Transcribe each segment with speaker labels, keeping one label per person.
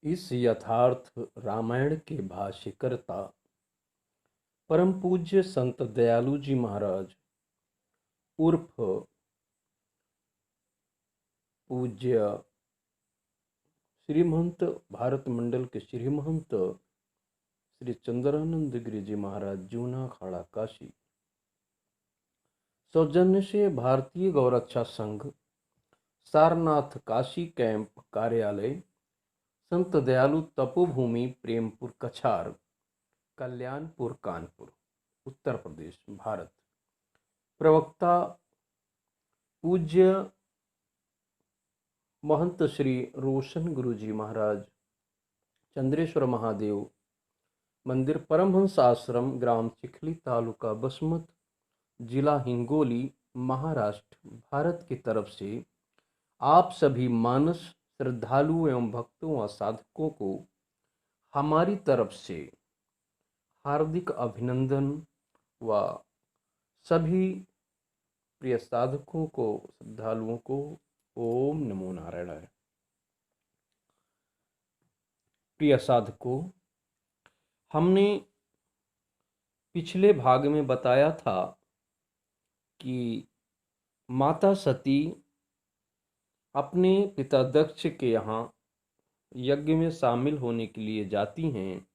Speaker 1: इस यथार्थ रामायण के भाष्यकर्ता परम पूज्य संत दयालु जी महाराज उर्फ पूज्य श्रीमहंत भारत मंडल के श्रीमहंत श्री चंद्रानंद गिरि जी महाराज जूना खाड़ा काशी सौजन्य से भारतीय गौरक्षा संघ सारनाथ काशी कैंप कार्यालय संत दयालु तपोभूमि प्रेमपुर कछार कल्याणपुर कानपुर उत्तर प्रदेश भारत। प्रवक्ता पूज्य महंत श्री रोशन गुरु जी महाराज चंद्रेश्वर महादेव मंदिर परमहंस आश्रम ग्राम चिखली तालुका बसमत जिला हिंगोली महाराष्ट्र भारत की तरफ से आप सभी मानस श्रद्धालु एवं भक्तों व साधकों को हमारी तरफ से हार्दिक अभिनंदन व सभी प्रिय साधकों को श्रद्धालुओं को ओम नमो नारायणाय। प्रिय साधकों, हमने पिछले भाग में बताया था कि माता सती अपने पिता दक्ष के यहाँ यज्ञ में शामिल होने के लिए जाती हैं।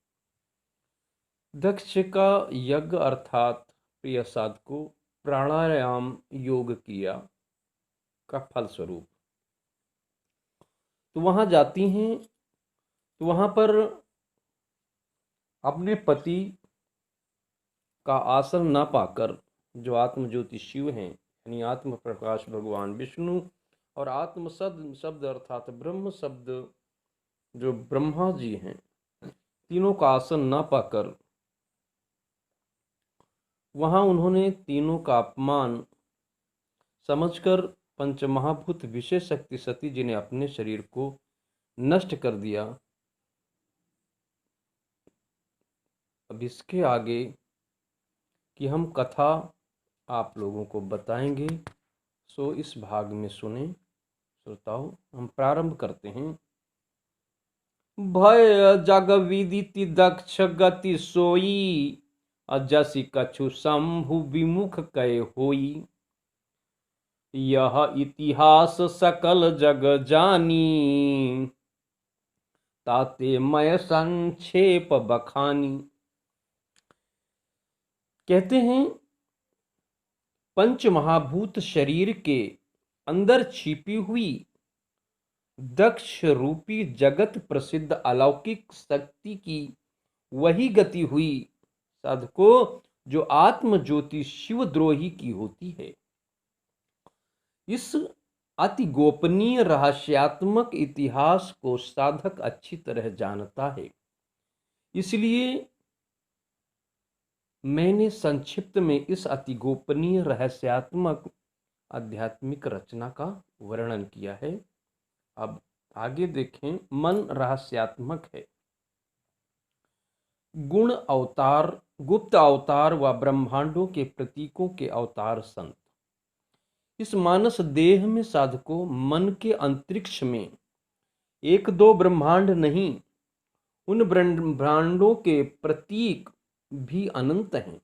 Speaker 1: दक्ष का यज्ञ अर्थात प्रिय साधकों प्राणायाम योग क्रिया का फलस्वरूप तो वहां जाती हैं। तो वहां पर अपने पति का आसन न पाकर जो आत्मज्योति शिव हैं यानी आत्म प्रकाश भगवान विष्णु और आत्म शब्द अर्थात ब्रह्म शब्द जो ब्रह्मा जी हैं, तीनों का आसन न पाकर वहां उन्होंने तीनों का अपमान समझकर पंचमहाभूत विशेष शक्ति सती जी ने अपने शरीर को नष्ट कर दिया। अब इसके आगे कि हम कथा आप लोगों को बताएंगे, सो इस भाग में सुने। श्रोताओ, हम प्रारंभ करते हैं। भय जग विदिति दक्ष गति सोई, अजसी कछु शंभु विमुख कय होई। यह इतिहास सकल जग जानी, ताते मय संक्षेप बखानी। कहते हैं पंच महाभूत शरीर के अंदर छिपी हुई दक्ष रूपी जगत प्रसिद्ध अलौकिक शक्ति की वही गति हुई साधकों जो आत्म ज्योति शिवद्रोही की होती है। इस अति गोपनीय रहस्यात्मक इतिहास को साधक अच्छी तरह जानता है, इसलिए मैंने संक्षिप्त में इस अति गोपनीय रहस्यात्मक आध्यात्मिक रचना का वर्णन किया है। अब आगे देखें। मन रहस्यात्मक है। गुण अवतार, गुप्त अवतार व ब्रह्मांडों के प्रतीकों के अवतार संत। इस मानस देह में साधकों मन के अंतरिक्ष में एक दो ब्रह्मांड नहीं, उन ब्रह्मांडों के प्रतीक भी अनंत हैं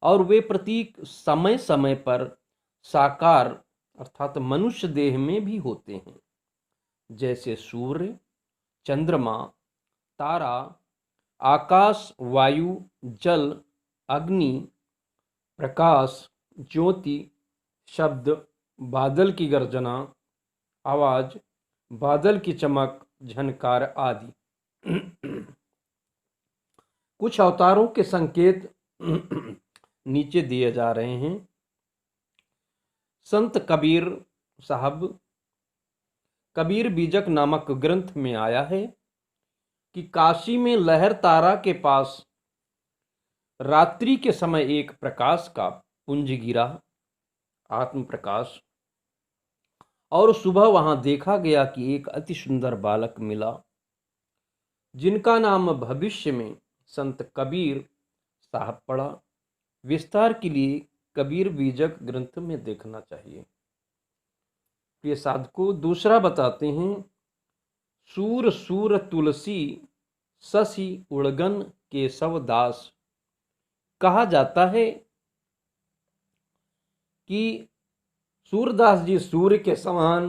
Speaker 1: और वे प्रतीक समय समय पर साकार अर्थात मनुष्य देह में भी होते हैं, जैसे सूर्य, चंद्रमा, तारा, आकाश, वायु, जल, अग्नि, प्रकाश, ज्योति, शब्द, बादल की गर्जना, आवाज, बादल की चमक, झनकार आदि। कुछ अवतारों के संकेत नीचे दिए जा रहे हैं। संत कबीर साहब कबीर बीजक नामक ग्रंथ में आया है कि काशी में लहर तारा के पास रात्रि के समय एक प्रकाश का पुंज गिरा, आत्म प्रकाश, और सुबह वहां देखा गया कि एक अति सुंदर बालक मिला जिनका नाम भविष्य में संत कबीर साहब पड़ा। विस्तार के लिए कबीर बीजक ग्रंथ में देखना चाहिए। प्रिय साधकों, दूसरा बताते हैं सूर सूर तुलसी शशि उड़गन केशव दास। कहा जाता है कि सूरदास जी सूर्य के समान,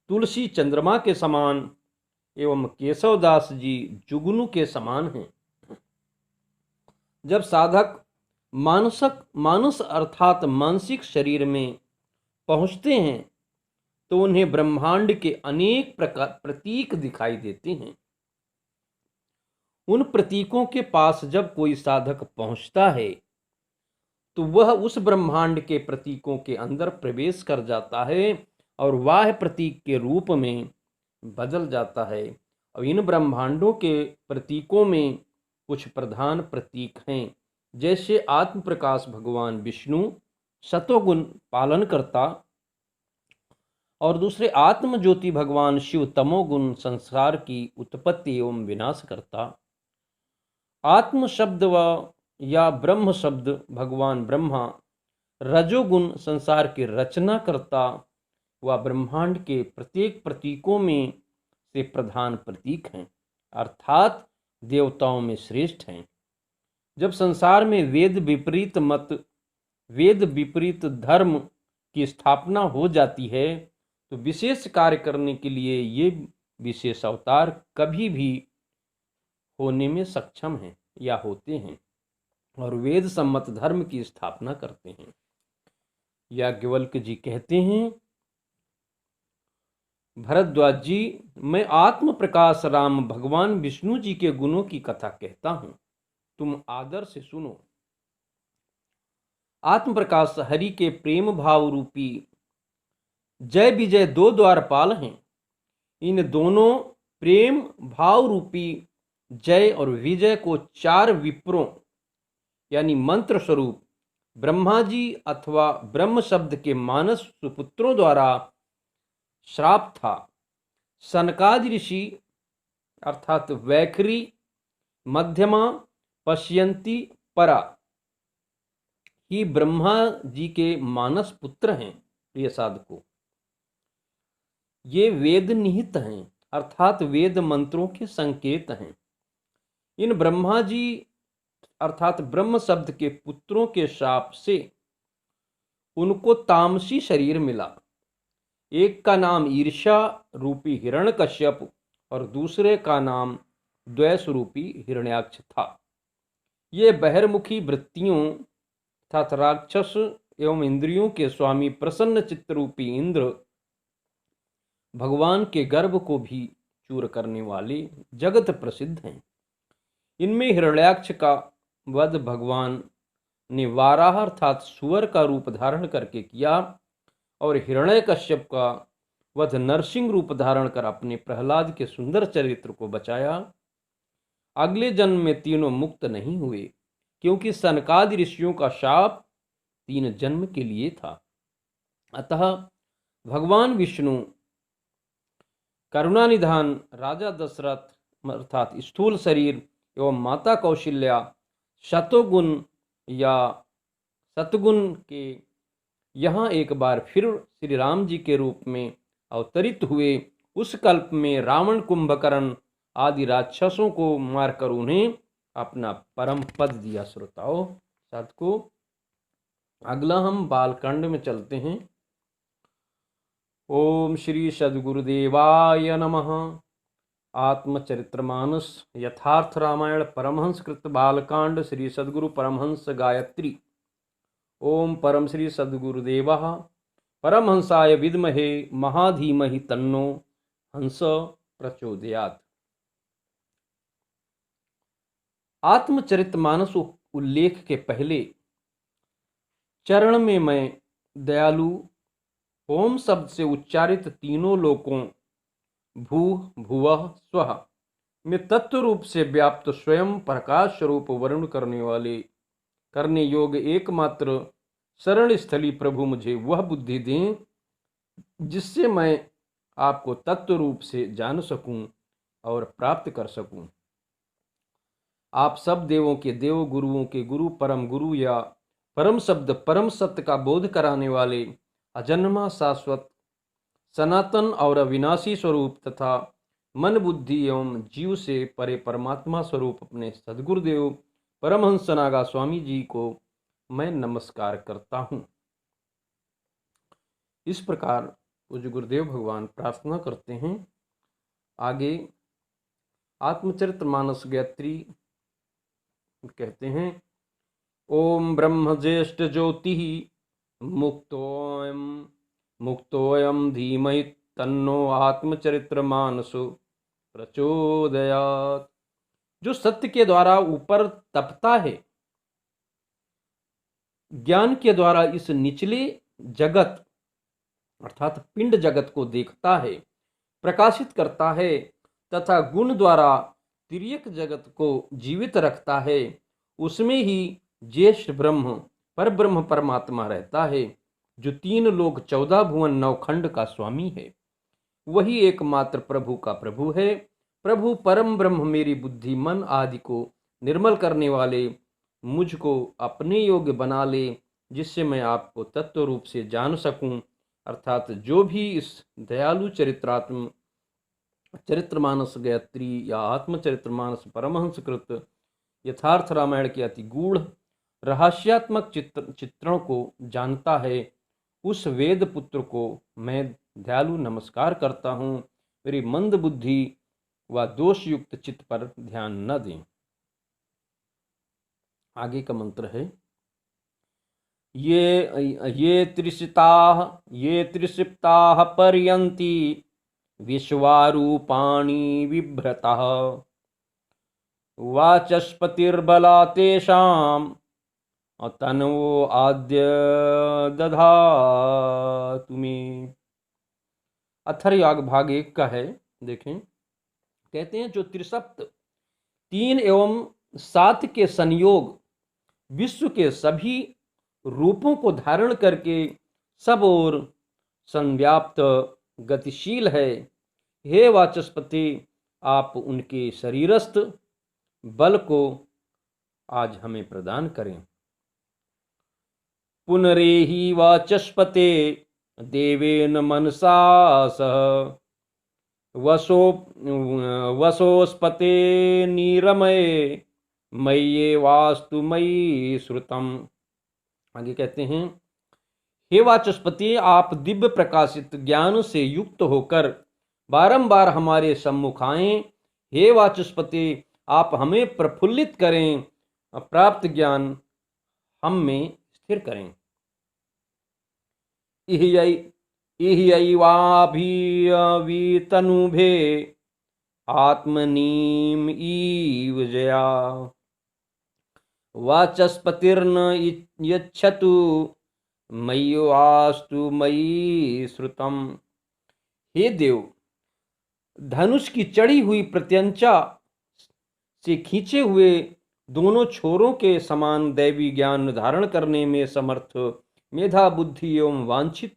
Speaker 1: तुलसी चंद्रमा के समान एवं केशवदास जी जुगनू के समान हैं। जब साधक मानस अर्थात मानसिक शरीर में पहुंचते हैं तो उन्हें ब्रह्मांड के अनेक प्रकार प्रतीक दिखाई देते हैं। उन प्रतीकों के पास जब कोई साधक पहुंचता है तो वह उस ब्रह्मांड के प्रतीकों के अंदर प्रवेश कर जाता है और वाह प्रतीक के रूप में बदल जाता है। और इन ब्रह्मांडों के प्रतीकों में कुछ प्रधान प्रतीक हैं, जैसे आत्म प्रकाश भगवान विष्णु सतोगुण पालन करता, और दूसरे आत्म ज्योति भगवान शिव तमोगुण संसार की उत्पत्ति एवं विनाश करता। आत्म शब्द व या ब्रह्म शब्द भगवान ब्रह्मा रजोगुण संसार की रचना करता व ब्रह्मांड के प्रत्येक प्रतीकों में से प्रधान प्रतीक हैं, अर्थात देवताओं में श्रेष्ठ हैं। जब संसार में वेद विपरीत मत, वेद विपरीत धर्म की स्थापना हो जाती है तो विशेष कार्य करने के लिए ये विशेष अवतार कभी भी होने में सक्षम हैं या होते हैं और वेद सम्मत धर्म की स्थापना करते हैं। याज्ञवल्क्य जी कहते हैं, भरद्वाज जी, मैं आत्म प्रकाश राम भगवान विष्णु जी के गुणों की कथा कहता हूं, तुम आदर से सुनो। आत्म प्रकाश हरि के प्रेम भाव रूपी जय विजय दो द्वारपाल हैं। इन दोनों प्रेम भाव रूपी जय और विजय को चार विप्रों यानी मंत्र स्वरूप ब्रह्मा जी अथवा ब्रह्म शब्द के मानस सुपुत्रों द्वारा श्राप था। सनकादि ऋषि अर्थात वैखरी, मध्यमा, पश्यंती, परा ही ब्रह्मा जी के मानस पुत्र हैं। प्रिय साधकों, ये वेद निहित हैं अर्थात वेद मंत्रों के संकेत हैं। इन ब्रह्मा जी अर्थात ब्रह्म शब्द के पुत्रों के शाप से उनको तामसी शरीर मिला। एक का नाम ईर्ष्या रूपी हिरण्यकश्यप और दूसरे का नाम द्वैष रूपी हिरण्याक्ष था। ये बहिर्मुखी वृत्तियों अर्थात राक्षस एवं इंद्रियों के स्वामी प्रसन्न चित्त रूपी इंद्र भगवान के गर्भ को भी चूर करने वाले जगत प्रसिद्ध हैं। इनमें हिरण्याक्ष का वध भगवान ने वाराह अर्थात सुअर का रूप धारण करके किया और हिरण्यकश्यप का वध नरसिंह रूप धारण कर अपने प्रहलाद के सुंदर चरित्र को बचाया। अगले जन्म में तीनों मुक्त नहीं हुए क्योंकि सनकादि ऋषियों का शाप 3 जन्म के लिए था। अतः भगवान विष्णु करुणानिधान राजा दशरथ अर्थात स्थूल शरीर एवं माता कौशल्या शतोगुण या सतगुण के यहाँ एक बार फिर श्री राम जी के रूप में अवतरित हुए। उस कल्प में रावण, कुंभकर्ण आदि राक्षसों को मारकर उन्हें अपना परम पद दिया। श्रोताओं साधकों, अगला हम बालकांड में चलते हैं। ओम श्री सद्गुरुदेवाय नमः। आत्मचरित्रमानस यथार्थ रामायण परमहंस कृत बालकांड श्री सद्गुरु परमहंस गायत्री। ओम परम श्री सद्गुरुदेवः परमहंसाय विद्महे महाधीमहि तन्नो हंस प्रचोदयात्। आत्मचरितमानस उल्लेख के पहले चरण में मैं दयालु ओम शब्द से उच्चारित तीनों लोकों भू भुवः स्वः में तत्व रूप से व्याप्त स्वयं प्रकाश स्वरूप वरुण करने योग्य एकमात्र शरण स्थली प्रभु मुझे वह बुद्धि दें जिससे मैं आपको तत्व रूप से जान सकूं और प्राप्त कर सकूं। आप सब देवों के देव, गुरुओं के गुरु, परम गुरु या परम शब्द परम सत्य का बोध कराने वाले अजन्मा शाश्वत सनातन और अविनाशी स्वरूप तथा मन बुद्धि एवं जीव से परे परमात्मा स्वरूप अपने सद्गुरुदेव परमहंस नागा स्वामी जी को मैं नमस्कार करता हूँ। इस प्रकार पूज्य गुरुदेव भगवान प्रार्थना करते हैं। आगे आत्मचरितमानस गायत्री कहते हैं, ओम ब्रह्म ज्येष्ठ ज्योति मुक्तोयम धीमहि तन्नो आत्मचरितमानसो प्रचोदयात्। जो सत्य के द्वारा ऊपर तपता है, ज्ञान के द्वारा इस निचले जगत अर्थात पिंड जगत को देखता है, प्रकाशित करता है तथा गुण द्वारा तिर्यक जगत को जीवित रखता है, उसमें ही ज्येष्ठ ब्रह्म पर ब्रह्म परमात्मा रहता है, जो 3 लोक 14 भुवन 9 खंड का स्वामी है। वही एकमात्र प्रभु का प्रभु है। प्रभु परम ब्रह्म मेरी बुद्धि मन आदि को निर्मल करने वाले मुझको अपने योग्य बना ले, जिससे मैं आपको तत्व रूप से जान सकूं। अर्थात जो भी इस दयालु चरित्रमानस गायत्री या आत्मचरित्रमानस परमहंसकृत यथार्थ रामायण के अति गूढ़ रहस्यात्मक चित्रण को जानता है, उस वेद पुत्र को मैं दयालु नमस्कार करता हूँ। मेरी मंद बुद्धि व दोषयुक्त चित्त पर ध्यान न दें। आगे का मंत्र है, ये त्रिसिप्ताः पर्यन्ति विश्वारूपाणि बिभ्रतः वाचस्पतिर्बला तेषां तन्वो आद्य दधातु मे। अथर्वयाग भाग 1 का है। देखें, कहते हैं जो त्रिसप्त 3 एवं 7 के संयोग विश्व के सभी रूपों को धारण करके सब ओर संव्याप्त गतिशील है, हे वाचस्पति आप उनके शरीरस्थ बल को आज हमें प्रदान करें। पुनरेहि वाचस्पते देवेन मनसा सह वसोस्पते नीरमये मय्ये वास्तु मयि श्रुतम। आगे कहते हैं, हे वाचस्पति आप दिव्य प्रकाशित ज्ञान से युक्त होकर बारंबार हमारे सम्मुख आएं। हे वाचस्पति आप हमें प्रफुल्लित करें, प्राप्त ज्ञान हम में स्थिर करें। इह्यैवाभितनुभे आत्मनीम ईव जया वाचस्पतिर्न यच्छतु मय्योऽस्तु मयि श्रुतम। हे देव, धनुष की चढ़ी हुई प्रत्यंचा से खींचे हुए दोनों छोरों के समान दैवी ज्ञान धारण करने में समर्थ मेधा बुद्धि एवं वांछित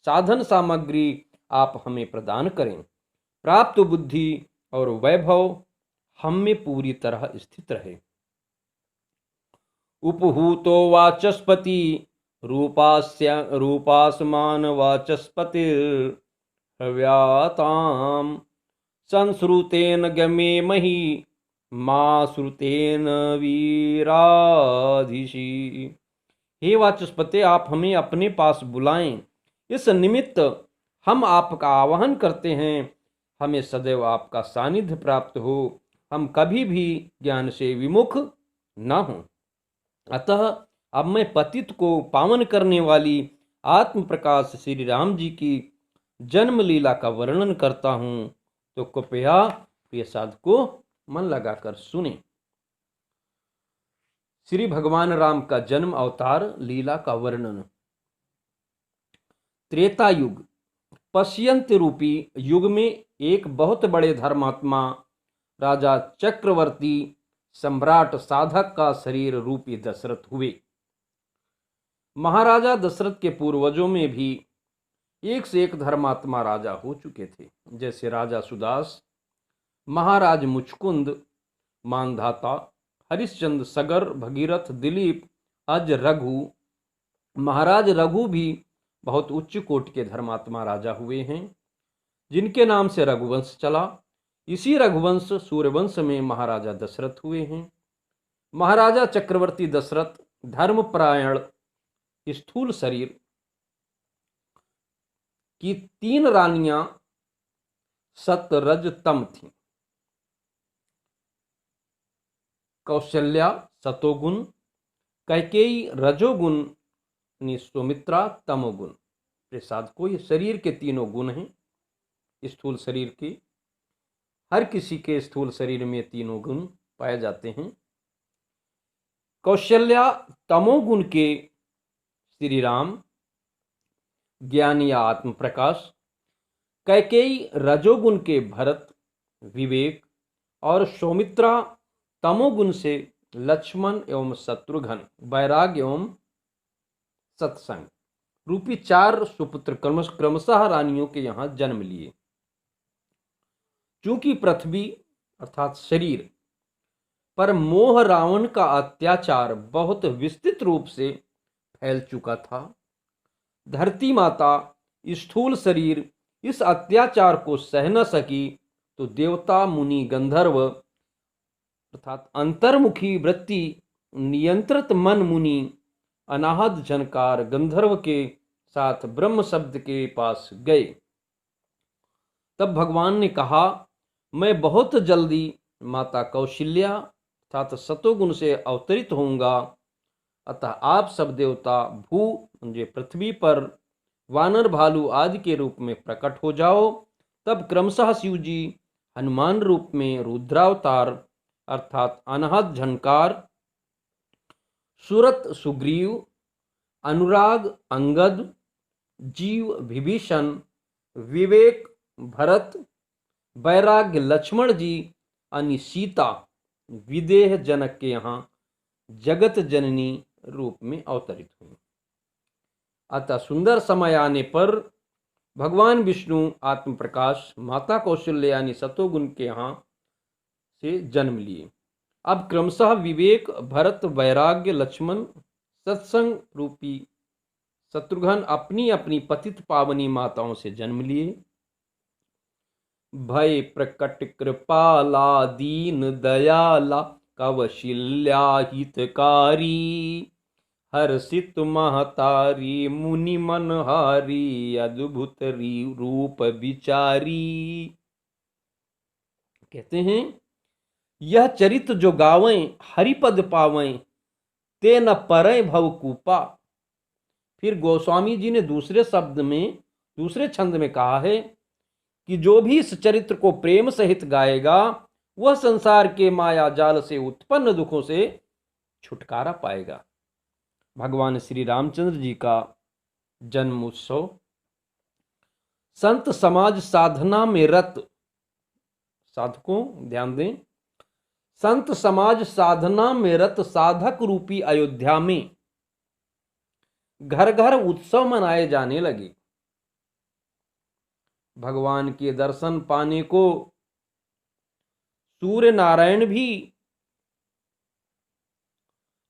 Speaker 1: साधन सामग्री आप हमें प्रदान करें। प्राप्त बुद्धि और वैभव हम में पूरी तरह स्थित रहे। उपहूतो वाचस्पति रूपास्मान वाचस्पतिर्व्याताम संश्रुतेन गमे मही मां श्रुतेन वीराधीशी। हे वाचस्पति आप हमें अपने पास बुलाएं, इस निमित्त हम आपका आवाहन करते हैं। हमें सदैव आपका सानिध्य प्राप्त हो, हम कभी भी ज्ञान से विमुख न हों। अतः अब मैं पतित को पावन करने वाली आत्म प्रकाश श्री राम जी की जन्म लीला का वर्णन करता हूं, तो कृपया प्रिय साधको मन लगाकर सुने। श्री भगवान राम का जन्म अवतार लीला का वर्णन। त्रेता युग पश्यंत रूपी युग में एक बहुत बड़े धर्मात्मा राजा चक्रवर्ती सम्राट साधक का शरीर रूपी दशरथ हुए। महाराजा दशरथ के पूर्वजों में भी एक से एक धर्मात्मा राजा हो चुके थे, जैसे राजा सुदास, महाराज मुचकुंद, मानधाता, हरिश्चंद्र, सगर, भगीरथ, दिलीप, अज, रघु। महाराज रघु भी बहुत उच्च कोटि के धर्मात्मा राजा हुए हैं, जिनके नाम से रघुवंश चला। इसी रघुवंश सूर्यवंश में महाराजा दशरथ हुए हैं। महाराजा चक्रवर्ती दशरथ धर्मपरायण, स्थूल शरीर की 3 रानियां सत रज तम थीं। कौशल्या सतोगुण, कैकेयी रजोगुण, सुमित्रा तमोगुण। प्रसाद को ये शरीर के 3 गुण हैं। स्थूल शरीर के, हर किसी के स्थूल शरीर में 3 गुण पाए जाते हैं। कौशल्या तमोगुण के श्री राम, ज्ञान या आत्म प्रकाश। कैकेयी रजोगुण के भरत, विवेक। और सौमित्रा तमोगुण से लक्ष्मण एवं शत्रुघ्न, वैराग्य एवं सत्संग रूपी 4 सुपुत्र क्रमशः रानियों के यहां जन्म लिए। चूंकि पृथ्वी अर्थात शरीर पर मोह रावण का अत्याचार बहुत विस्तृत रूप से फैल चुका था, धरती माता स्थूल शरीर इस अत्याचार को सह न सकी, तो देवता मुनि गंधर्व अर्थात अंतर्मुखी वृत्ति नियंत्रित मन मुनि अनाहत झनकार गंधर्व के साथ ब्रह्म शब्द के पास गए। तब भगवान ने कहा, मैं बहुत जल्दी माता कौशल्या अर्थात सतोगुण से अवतरित होऊंगा, अतः आप सब देवता भू म्हणजे पृथ्वी पर वानर भालू आदि के रूप में प्रकट हो जाओ। तब क्रमशः शिव जी हनुमान रूप में रुद्रावतार अर्थात अनाहत झनकार, सुरत सुग्रीव, अनुराग अंगद, जीव विभीषण, विवेक भरत, वैराग्य लक्ष्मण जी, अनि सीता विदेह जनक के यहाँ जगत जननी रूप में अवतरित हुई। अतः सुंदर समय आने पर भगवान विष्णु आत्म प्रकाश माता कौशल्या यानी सतोगुण के यहाँ से जन्म लिए। अब क्रमशः विवेक भरत, वैराग्य लक्ष्मण, सत्संग रूपी शत्रुघ्न अपनी अपनी पतित पावनी माताओं से जन्म लिए। भय प्रकट कृपाला दीन दयाला कवशिल्या हितकारी, हर्षित महतारी मुनि मनहारी अद्भुत रूप विचारी। कहते हैं, यह चरित्र जो गावें हरिपद पावें, ते न परै भवकूपा। फिर गोस्वामी जी ने दूसरे शब्द में, दूसरे छंद में कहा है कि जो भी इस चरित्र को प्रेम सहित गाएगा, वह संसार के माया जाल से उत्पन्न दुखों से छुटकारा पाएगा। भगवान श्री रामचंद्र जी का जन्म उत्सव संत समाज साधना में रत, साधकों ध्यान दें, संत समाज साधना में रत साधक रूपी अयोध्या में घर घर उत्सव मनाए जाने लगे। भगवान के दर्शन पाने को सूर्य नारायण भी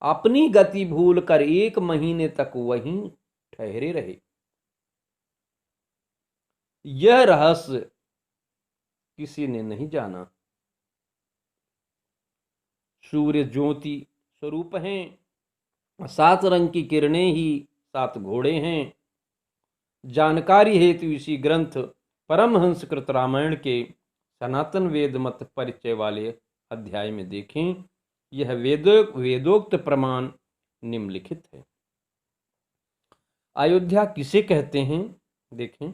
Speaker 1: अपनी गति भूलकर 1 महीने तक वहीं ठहरे रहे। यह रहस्य किसी ने नहीं जाना। सूर्य ज्योति स्वरूप हैं, 7 रंग की किरणें ही 7 घोड़े हैं। जानकारी हेतु इसी ग्रंथ परमहंसकृत रामायण के सनातन वेद मत परिचय वाले अध्याय में देखें। यह वेदोक्त प्रमाण निम्नलिखित है। अयोध्या किसे कहते हैं देखें।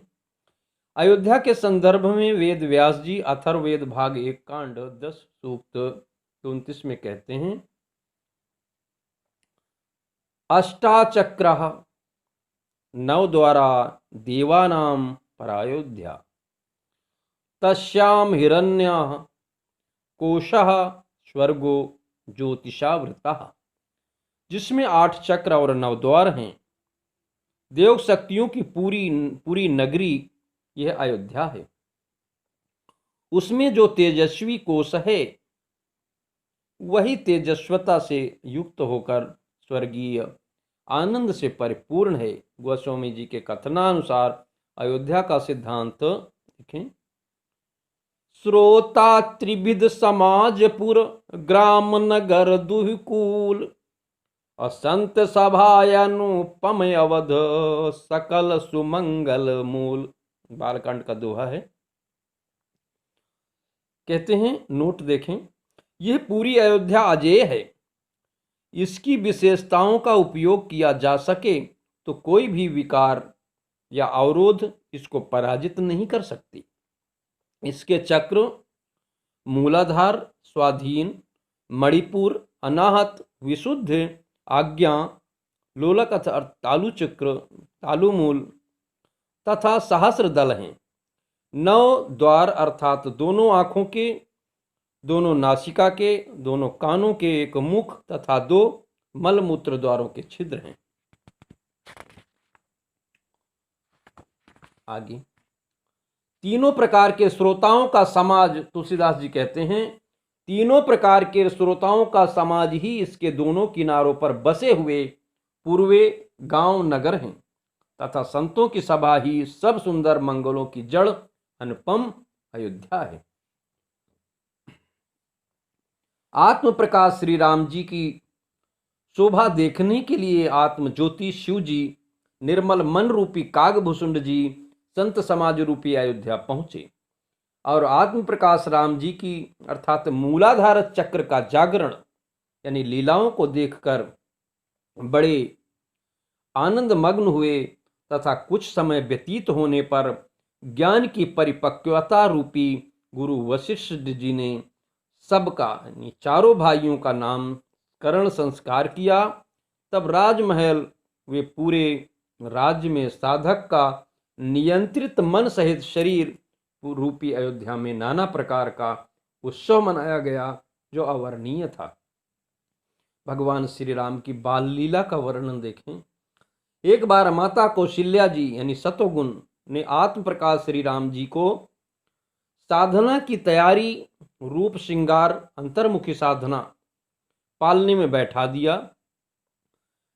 Speaker 1: अयोध्या के संदर्भ में वेद व्यास जी अथर्ववेद भाग 1 कांड 10 सूक्त 29 में कहते हैं, अष्टाचक्रः नवद्वारा देवानां परायोध्या, तस्यां हिरण्यः कोशः स्वर्गो ज्योतिषावृतः। जिसमें 8 चक्र और 9 द्वार हैं। देव शक्तियों की पूरी नगरी यह अयोध्या है। उसमें जो तेजस्वी कोश है, वही तेजस्वता से युक्त होकर स्वर्गीय आनंद से परिपूर्ण है। गोस्वामी जी के कथनानुसार अयोध्या का सिद्धांत देखें। श्रोता त्रिविध समाजपुर ग्राम नगर दुहिकूल, असंत सभानुपम अवध सकल सुमंगल मूल। बालकांड का दोहा है। कहते हैं, नोट देखें, यह पूरी अयोध्या अजेय है। इसकी विशेषताओं का उपयोग किया जा सके तो कोई भी विकार या अवरोध इसको पराजित नहीं कर सकती। इसके चक्र मूलाधार, स्वाधीन, मणिपुर, अनाहत, विशुद्ध, आज्ञा, लोलक अर्थात तालु चक्र, तालुमूल तथा सहस्र दल हैं। 9 द्वार अर्थात दोनों आंखों के, दोनों नासिका के, दोनों कानों के, एक मुख तथा 2 मलमूत्र द्वारों के छिद्र हैं। आगे, तीनों प्रकार के श्रोताओं का समाज, तुलसीदास जी कहते हैं, तीनों प्रकार के श्रोताओं का समाज ही इसके दोनों किनारों पर बसे हुए पूर्वे गांव नगर हैं तथा संतों की सभा ही सब सुंदर मंगलों की जड़ अनुपम अयोध्या है। आत्म प्रकाश श्री राम जी की शोभा देखने के लिए आत्म ज्योति शिव जी, निर्मल मन रूपी कागभूषुंड जी संत समाज रूपी अयोध्या पहुंचे और आत्म प्रकाश राम जी की अर्थात मूलाधार चक्र का जागरण यानी लीलाओं को देखकर बड़े आनंद मग्न हुए तथा कुछ समय व्यतीत होने पर ज्ञान की परिपक्वता रूपी गुरु वशिष्ठ जी ने सबका यानी चारों भाइयों का नामकरण संस्कार किया। तब राजमहल वे पूरे राज्य में साधक का नियंत्रित मन सहित शरीर रूपी अयोध्या में नाना प्रकार का उत्सव मनाया गया जो अवर्णनीय था। भगवान श्री राम की बाल लीला का वर्णन देखें। एक बार माता कौशल्या जी यानी सतोगुण ने आत्म प्रकाश श्री राम जी को साधना की तैयारी रूप श्रृंगार अंतर्मुखी साधना पालने में बैठा दिया।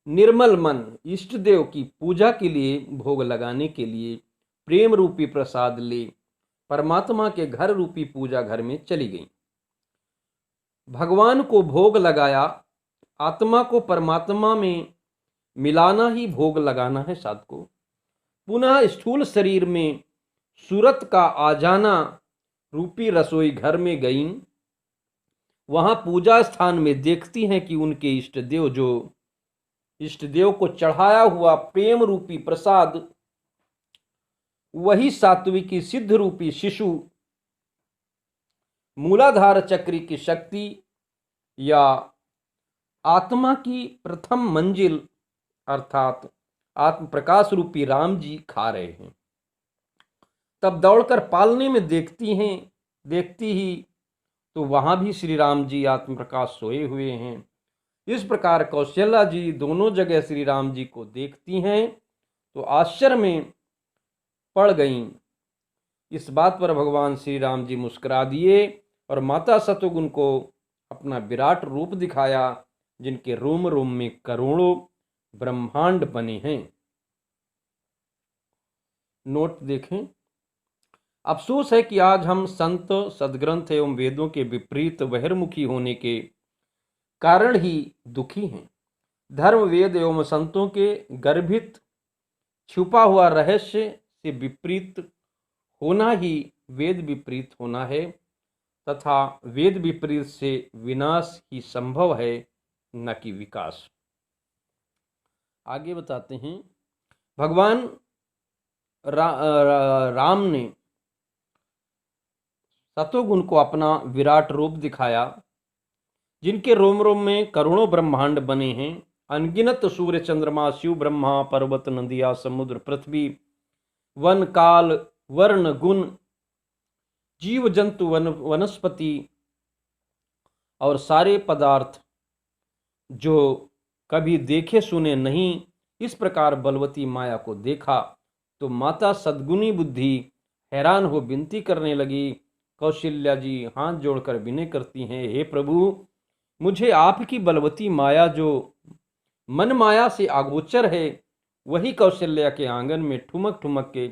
Speaker 1: निर्मल मन इष्ट देव की पूजा के लिए भोग लगाने के लिए प्रेम रूपी प्रसाद ले परमात्मा के घर रूपी पूजा घर में चली गई। भगवान को भोग लगाया। आत्मा को परमात्मा में मिलाना ही भोग लगाना है साधको। पुनः स्थूल शरीर में सूरत का आ जाना रूपी रसोई घर में गईं। वहां पूजा स्थान में देखती हैं कि उनके इष्ट देव जो इष्ट देव को चढ़ाया हुआ प्रेम रूपी प्रसाद वही सात्विकी सिद्ध रूपी शिशु मूलाधार चक्र की शक्ति या आत्मा की प्रथम मंजिल अर्थात आत्म प्रकाश रूपी राम जी खा रहे हैं। तब दौड़कर पालने में देखती ही तो वहां भी श्री राम जी आत्म प्रकाश सोए हुए हैं। इस प्रकार कौशल्या जी दोनों जगह श्री राम जी को देखती हैं तो आश्चर्य में पड़ गईं। इस बात पर भगवान श्री राम जी मुस्कुरा दिए और माता सतोगुण को अपना विराट रूप दिखाया जिनके रोम रोम में करोड़ों ब्रह्मांड बने हैं। नोट देखें। अफसोस है कि आज हम संत सदग्रंथ एवं वेदों के विपरीत बहिर्मुखी होने के कारण ही दुखी हैं। धर्म वेद एवं संतों के गर्भित छुपा हुआ रहस्य से विपरीत होना ही वेद विपरीत होना है तथा वेद विपरीत से विनाश ही संभव है न कि विकास। आगे बताते हैं। भगवान राम ने सतोगुण को अपना विराट रूप दिखाया जिनके रोम रोम में करोड़ों ब्रह्मांड बने हैं। अनगिनत सूर्य चंद्रमा शिव ब्रह्मा पर्वत नदियाँ समुद्र पृथ्वी वन काल वर्ण गुण जीव जंतु वनस्पति और सारे पदार्थ जो कभी देखे सुने नहीं, इस प्रकार बलवती माया को देखा तो माता सद्गुणी बुद्धि हैरान हो विनती करने लगी। कौशल्या जी हाथ जोड़कर विनय करती हैं, हे प्रभु, मुझे आपकी बलवती माया जो मन माया से अगोचर है, वही कौशल्या के आंगन में ठुमक ठुमक के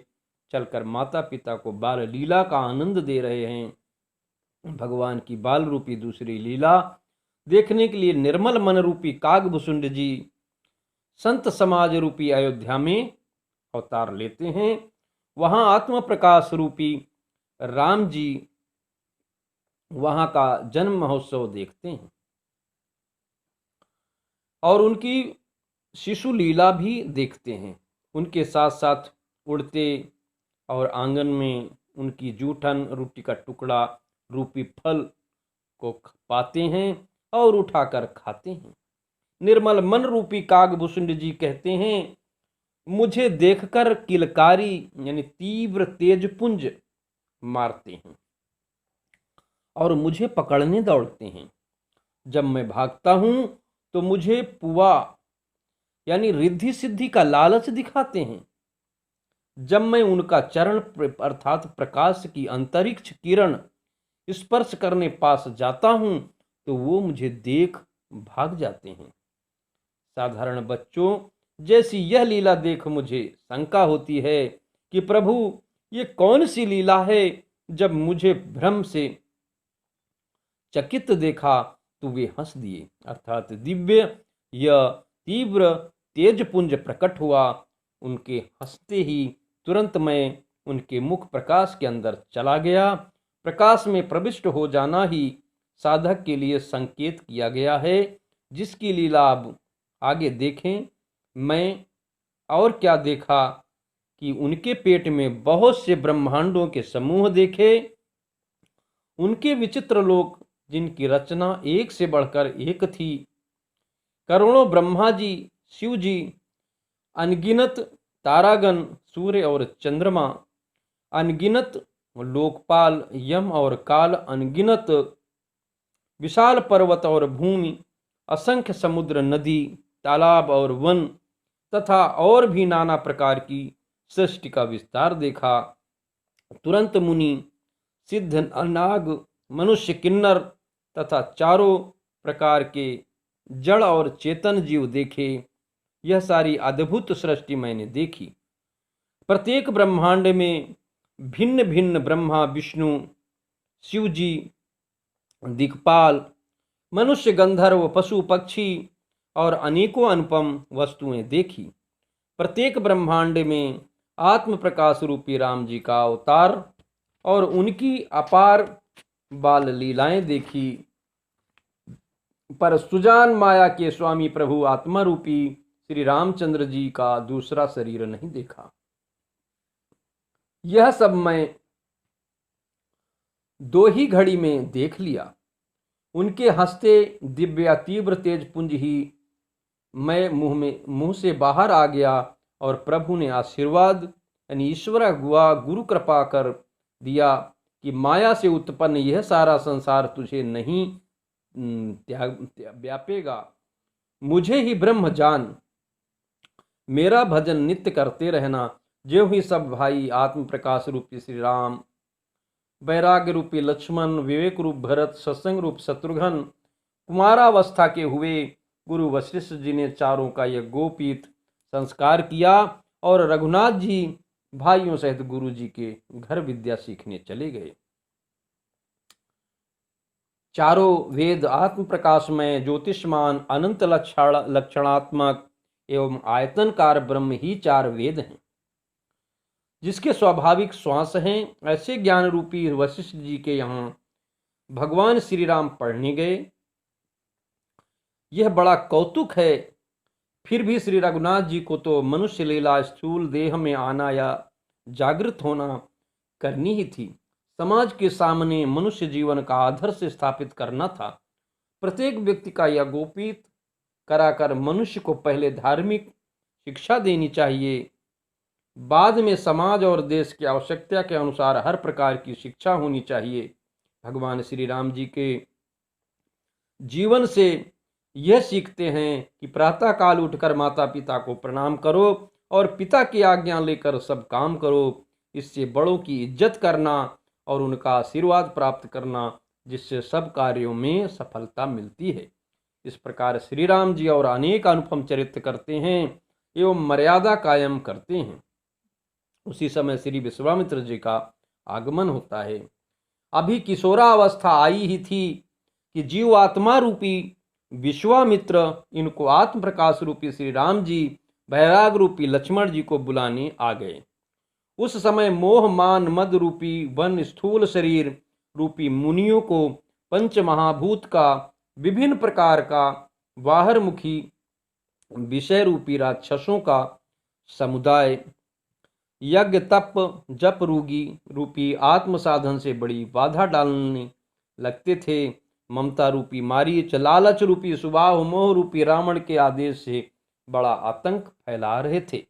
Speaker 1: चलकर माता पिता को बाल लीला का आनंद दे रहे हैं। भगवान की बाल रूपी दूसरी लीला देखने के लिए निर्मल मन रूपी कागभुसुंड जी संत समाज रूपी अयोध्या में अवतार लेते हैं। वहां आत्म प्रकाश रूपी राम जी वहां का जन्म महोत्सव देखते हैं और उनकी शिशु लीला भी देखते हैं। उनके साथ साथ उड़ते और आंगन में उनकी जूठन रोटी का टुकड़ा रूपी फल को पाते हैं और उठाकर खाते हैं। निर्मल मन रूपी कागभूषुंड जी कहते हैं, मुझे देखकर किलकारी यानी तीव्र तेजपुंज मारते हैं और मुझे पकड़ने दौड़ते हैं। जब मैं भागता हूं तो मुझे पुआ यानी रिद्धि सिद्धि का लालच दिखाते हैं। जब मैं उनका चरण अर्थात प्रकाश की अंतरिक्ष किरण स्पर्श करने पास जाता हूं तो वो मुझे देख भाग जाते हैं। साधारण बच्चों जैसी यह लीला देख मुझे शंका होती है कि प्रभु ये कौन सी लीला है। जब मुझे भ्रम से चकित देखा तो वे हंस दिए, अर्थात दिव्य यह तीव्र तेजपुंज प्रकट हुआ। उनके हंसते ही तुरंत मैं उनके मुख प्रकाश के अंदर चला गया। प्रकाश में प्रविष्ट हो जाना ही साधक के लिए संकेत किया गया है, जिसकी लीला अब आगे देखें। मैं और क्या देखा कि उनके पेट में बहुत से ब्रह्मांडों के समूह देखे। उनके विचित्र लोक जिनकी रचना एक से बढ़कर एक थी। करोड़ों ब्रह्मा जी, शिव जी, अनगिनत तारागण, सूर्य और चंद्रमा, अनगिनत लोकपाल, यम और काल, अनगिनत विशाल पर्वत और भूमि, असंख्य समुद्र, नदी, तालाब और वन तथा और भी नाना प्रकार की सृष्टि का विस्तार देखा। तुरंत मुनि, सिद्ध, नाग, मनुष्य, किन्नर तथा चारों प्रकार के जड़ और चेतन जीव देखे। यह सारी अद्भुत सृष्टि मैंने देखी। प्रत्येक ब्रह्मांड में भिन्न भिन्न ब्रह्मा, विष्णु, शिव जी, दिक्पाल, मनुष्य, गंधर्व, पशु, पक्षी और अनेकों अनुपम वस्तुएं देखी। प्रत्येक ब्रह्मांड में आत्म प्रकाश रूपी राम जी का अवतार और उनकी अपार बाल लीलाएं देखी। पर सुजान माया के स्वामी प्रभु आत्मा रूपी श्री रामचंद्र जी का दूसरा शरीर नहीं देखा। यह सब मैं 2 ही घड़ी में देख लिया। उनके हंसते दिव्य तीव्र तेज पुंज ही मैं मुंह से बाहर आ गया और प्रभु ने आशीर्वाद यानी ईश्वर गुरु कृपा कर दिया कि माया से उत्पन्न यह सारा संसार तुझे नहीं व्यापेगा। मुझे ही ब्रह्म जान, मेरा भजन नित्य करते रहना। जो ही सब भाई आत्म प्रकाश रूपी श्री राम, वैराग्य रूपी लक्ष्मण, विवेक रूप भरत, सत्संग रूप शत्रुघ्न, कुमारावस्था के हुए गुरु वशिष्ठ जी ने चारों का यह गोपीत संस्कार किया और रघुनाथ जी भाइयों सहित गुरु जी के घर विद्या सीखने चले गए। चारों वेद आत्म प्रकाश में ज्योतिष्मान अनंत लक्षणात्मक एवं आयतनकार ब्रह्म ही 4 वेद हैं, जिसके स्वाभाविक श्वास हैं। ऐसे ज्ञान रूपी वशिष्ठ जी के यहाँ भगवान श्री राम पढ़ने गए। यह बड़ा कौतुक है। फिर भी श्री रघुनाथ जी को तो मनुष्य लीला स्थूल देह में आना या जागृत होना करनी ही थी। समाज के सामने मनुष्य जीवन का आदर्श स्थापित करना था। प्रत्येक व्यक्ति का यह गोपीत कराकर मनुष्य को पहले धार्मिक शिक्षा देनी चाहिए, बाद में समाज और देश की आवश्यकता के अनुसार हर प्रकार की शिक्षा होनी चाहिए। भगवान श्री राम जी के जीवन से यह सीखते हैं कि प्रातः काल उठकर माता पिता को प्रणाम करो और पिता की आज्ञा लेकर सब काम करो। इससे बड़ों की इज्जत करना और उनका आशीर्वाद प्राप्त करना, जिससे सब कार्यों में सफलता मिलती है। इस प्रकार श्री राम जी और अनेक अनुपम चरित्र करते हैं एवं मर्यादा कायम करते हैं। उसी समय श्री विश्वामित्र जी का आगमन होता है। अभी किशोरावस्था आई ही थी कि जीव आत्मा रूपी विश्वामित्र इनको आत्म प्रकाश रूपी श्री राम जी बैराग रूपी लक्ष्मण जी को बुलाने आ गए। उस समय मोह मान मद रूपी वन स्थूल शरीर रूपी मुनियों को पंच महाभूत का विभिन्न प्रकार का बाहरमुखी विषय रूपी राक्षसों का समुदाय यज्ञ तप जप रूगी रूपी आत्म साधन से बड़ी बाधा डालने लगते थे। ममता रूपी मारीच, लालच रूपी सुबाहु, मोह रूपी रावण के आदेश से बड़ा आतंक फैला रहे थे।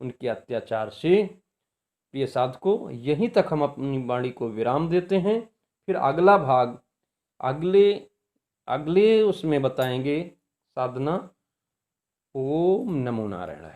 Speaker 1: उनके अत्याचार से प्रिय साधकों, यहीं तक हम अपनी वाणी को विराम देते हैं। फिर अगला भाग अगले उसमें बताएंगे साधना। ओम नमो नारायण।